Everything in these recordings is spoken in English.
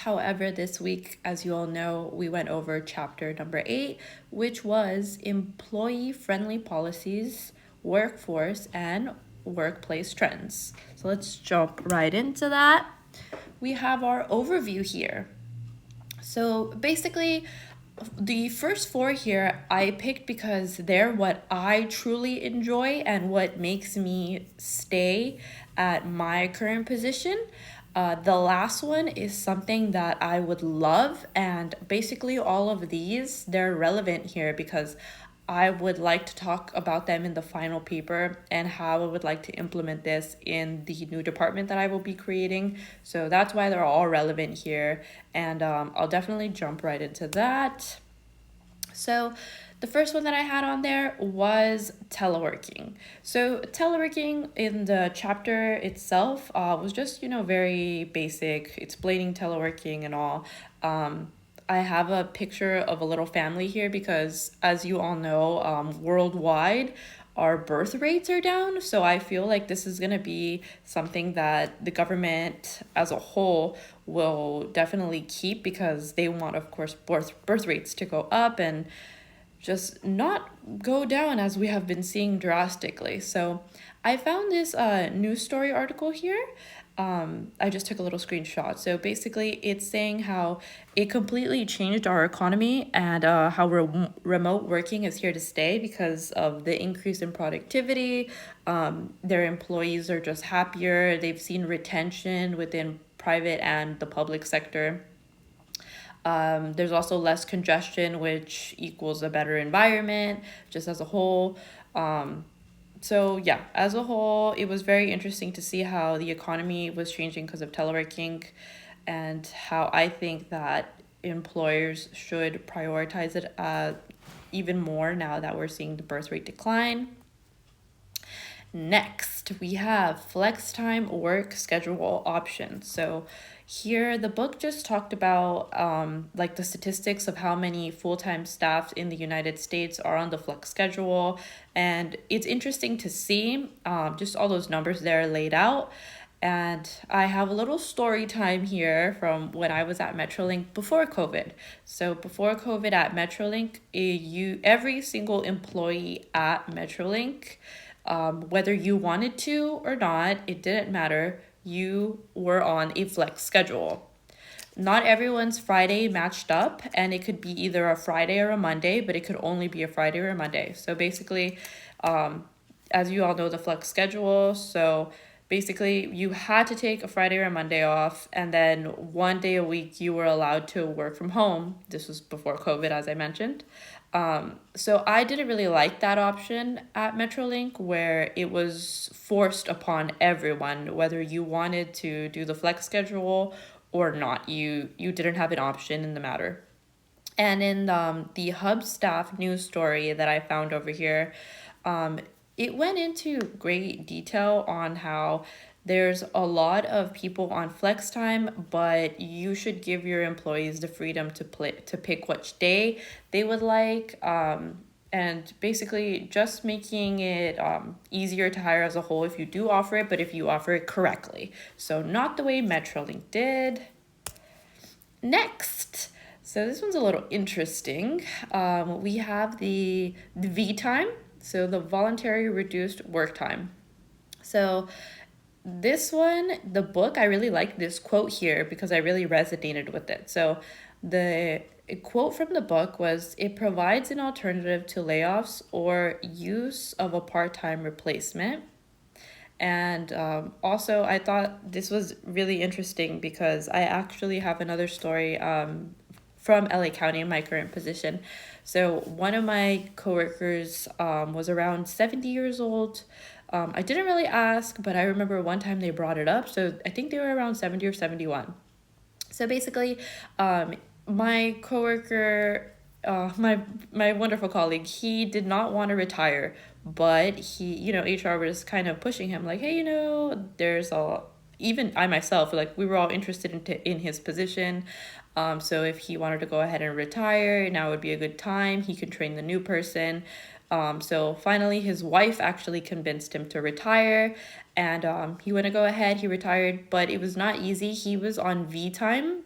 However, this week, as you all know, we went over chapter number 8, which was employee friendly policies, workforce, and workplace trends. So let's jump right into that. We have our overview here. So basically, the first four here I picked because they're what I truly enjoy and what makes me stay at my current position. The last one is something that I would love, and basically all of these they're relevant here because I would like to talk about them in the final paper and how I would like to implement this in the new department that I will be creating. So that's why they're all relevant here, and I'll definitely jump right into that. So, the first one that I had on there was teleworking. So, teleworking in the chapter itself was just, very basic, explaining teleworking and all. I have a picture of a little family here because, as you all know, worldwide, our birth rates are down. So I feel like this is going to be something that the government as a whole will definitely keep because they want, of course, birth rates to go up and just not go down as we have been seeing drastically. So I found this news story article here. I just took a little screenshot. So basically, it's saying how it completely changed our economy and how remote working is here to stay because of the increase in productivity. Their employees are just happier. They've seen retention within private and the public sector. There's also less congestion, which equals a better environment just as a whole. So yeah, as a whole, it was very interesting to see how the economy was changing because of teleworking and how I think that employers should prioritize it even more now that we're seeing the birth rate decline. Next, we have flex time work schedule options. So here the book just talked about like the statistics of how many full-time staff in the United States are on the flex schedule, and it's interesting to see just all those numbers there laid out. And I have a little story time here from when I was at Metrolink before COVID. So before COVID at Metrolink, every single employee at Metrolink, whether you wanted to or not, it didn't matter. You were on a flex schedule. Not everyone's Friday matched up, and it could be either a Friday or a Monday, but it could only be a Friday or a Monday. So basically, as you all know, the flex schedule. So basically, you had to take a Friday or a Monday off, and then one day a week you were allowed to work from home. This was before COVID, as I mentioned. So I didn't really like that option at Metrolink where it was forced upon everyone, whether you wanted to do the flex schedule or not. You didn't have an option in the matter. And in the Hub staff news story that I found over here, it went into great detail on how there's a lot of people on flex time, but you should give your employees the freedom to pick which day they would like. And basically just making it easier to hire as a whole if you do offer it, but if you offer it correctly. So not the way Metrolink did. Next, so this one's a little interesting. We have the V time, so the voluntary reduced work time. So this one, the book, I really like this quote here because I really resonated with it. So the quote from the book was, "It provides an alternative to layoffs or use of a part-time replacement." And also, I thought this was really interesting because I actually have another story from LA County in my current position. So one of my coworkers was around 70 years old. I didn't really ask, but I remember one time they brought it up. So I think they were around 70 or 71. So basically, my coworker, my wonderful colleague, he did not want to retire, but HR was kind of pushing him like, hey, there's a even I myself, like we were all interested in his position. So if he wanted to go ahead and retire, now would be a good time. He could train the new person. So finally, his wife actually convinced him to retire, and he went to go ahead. He retired, but it was not easy. He was on V time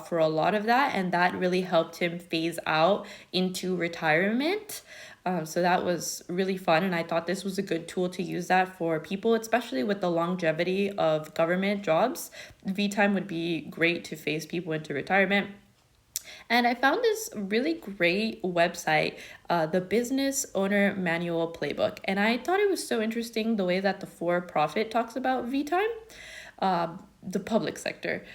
for a lot of that, and that really helped him phase out into retirement. So that was really fun, and I thought this was a good tool to use that for people, especially with the longevity of government jobs. V time would be great to phase people into retirement. And I found this really great website, the Business Owner Manual Playbook. And I thought it was so interesting the way that the for profit talks about V time, the public sector.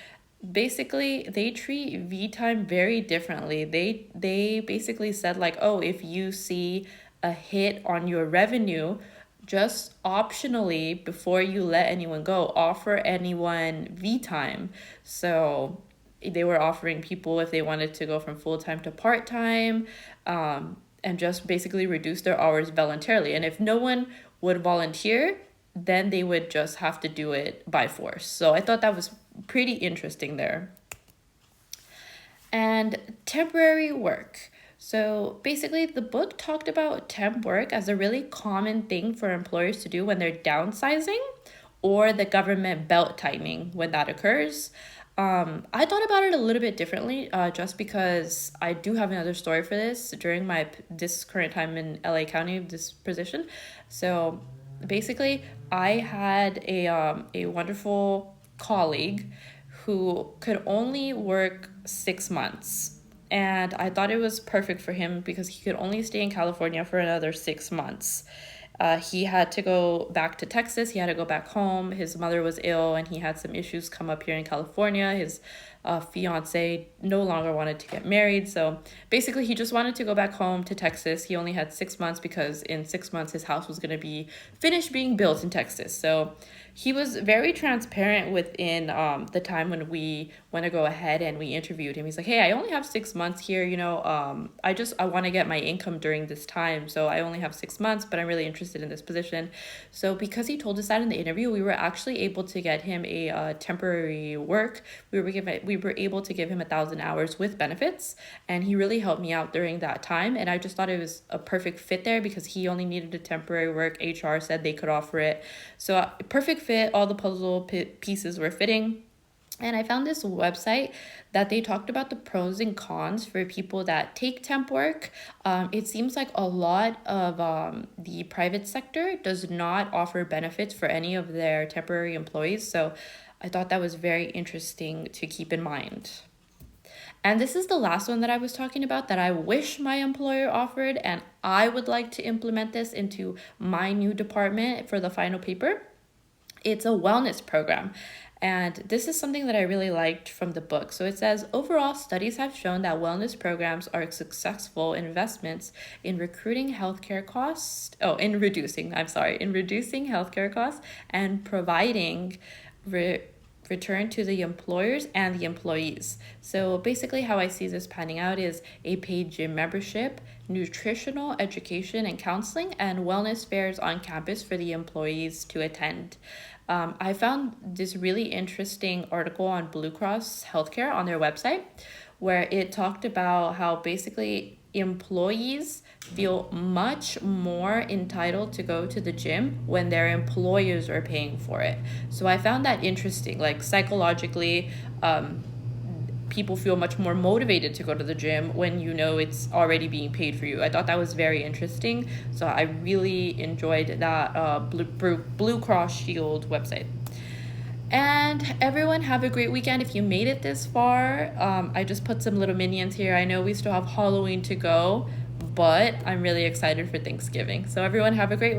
Basically, they treat V time very differently. They basically said like, oh, if you see a hit on your revenue, just optionally before you let anyone go, offer anyone V time. So they were offering people if they wanted to go from full time to part time, and just basically reduce their hours voluntarily. And if no one would volunteer, then they would just have to do it by force. So I thought that was pretty interesting there. And temporary work. So basically, the book talked about temp work as a really common thing for employers to do when they're downsizing or the government belt tightening when that occurs. I thought about it a little bit differently, just because I do have another story for this during this current time in LA County, this position. So basically, I had a wonderful colleague who could only work 6 months. And I thought it was perfect for him because he could only stay in California for another 6 months. He had to go back to Texas. He had to go back home. His mother was ill and he had some issues come up here in California. His fiance no longer wanted to get married. So basically, he just wanted to go back home to Texas. He only had 6 months because in 6 months, his house was going to be finished being built in Texas. So he was very transparent within the time when we want to go ahead and we interviewed him. He's like, hey, I only have 6 months here. I want to get my income during this time. So I only have 6 months, but I'm really interested in this position. So because he told us that in the interview, we were actually able to get him a temporary work. We were able to give him 1,000 hours with benefits, and he really helped me out during that time. And I just thought it was a perfect fit there because he only needed a temporary work. HR said they could offer it. So perfect fit, all the puzzle pieces were fitting. And I found this website that they talked about the pros and cons for people that take temp work. It seems like a lot of the private sector does not offer benefits for any of their temporary employees. So I thought that was very interesting to keep in mind. And this is the last one that I was talking about that I wish my employer offered, and I would like to implement this into my new department for the final paper. It's a wellness program. And this is something that I really liked from the book. So it says, overall, studies have shown that wellness programs are successful investments in recruiting healthcare costs, in reducing healthcare costs and providing return to the employers and the employees. So basically how I see this panning out is a paid gym membership, nutritional education and counseling, and wellness fairs on campus for the employees to attend. I found this really interesting article on Blue Cross Healthcare on their website where it talked about how basically employees feel much more entitled to go to the gym when their employers are paying for it. So I found that interesting. Like psychologically, people feel much more motivated to go to the gym when you know it's already being paid for you. I thought that was very interesting. So I really enjoyed that Blue Cross Shield website. And everyone have a great weekend. If you made it this far, I just put some little minions here. I know we still have Halloween to go, but I'm really excited for Thanksgiving. So everyone have a great one.